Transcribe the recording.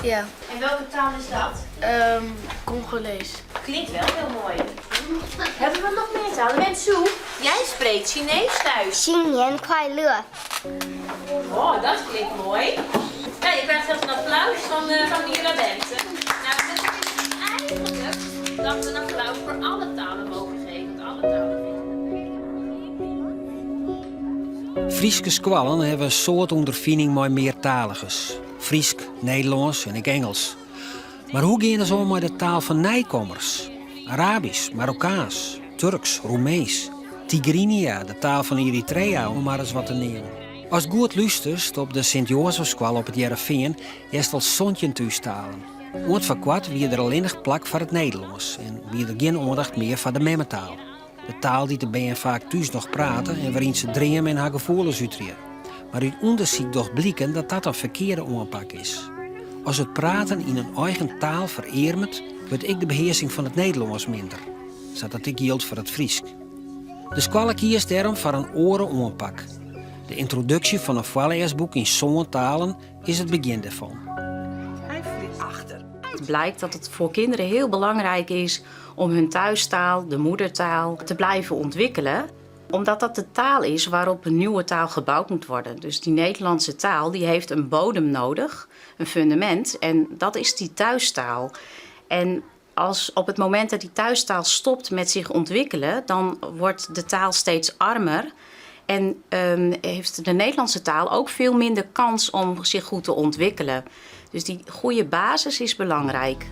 Ja. En welke taal is dat? Congolees. Klinkt wel heel mooi. Hebben we nog meer talen? Wensu, jij spreekt Chinees thuis. 新年快乐！ Oh, dat klinkt mooi. Ja, je krijgt zelfs een applaus van Mira Bente. Nou, dat is eigenlijk dat we een applaus voor alle talen mogen geven. Want alle talen Frieske squallen hebben een soort ondervinding met meertaligers. Friesk, Nederlands en ik Engels. Maar hoe gaan ze om met de taal van nijkommers? Arabisch, Marokkaans, Turks, Roemees. Tigrinia, de taal van Eritrea, om maar eens wat te nemen. Als goed luistert op de Sint-Jozefschool op het Jereveen, is wel zontje thuistalen. Oort van kwart wie er alleen nog plak voor het Nederlands en wie er geen aandacht meer voor de memmetaal. De taal die de BN vaak thuis nog praten en waarin ze dreamen en haar gevoelens uitdrukken. Maar uit onderzoek toch blijken dat dat een verkeerde aanpak is. Als het praten in een eigen taal vereermet, wordt ik de beheersing van het Nederlands minder. Zodat ik geldt voor het Friesk. De school kiest daarom voor een oren aanpak. De introductie van een voorleesboek in zo'n talen is het begin daarvan. Het blijkt dat het voor kinderen heel belangrijk is om hun thuistaal, de moedertaal, te blijven ontwikkelen. Omdat dat de taal is waarop een nieuwe taal gebouwd moet worden. Dus die Nederlandse taal die heeft een bodem nodig, een fundament. En dat is die thuistaal. En als op het moment dat die thuistaal stopt met zich ontwikkelen, dan wordt de taal steeds armer. En heeft de Nederlandse taal ook veel minder kans om zich goed te ontwikkelen. Dus die goede basis is belangrijk.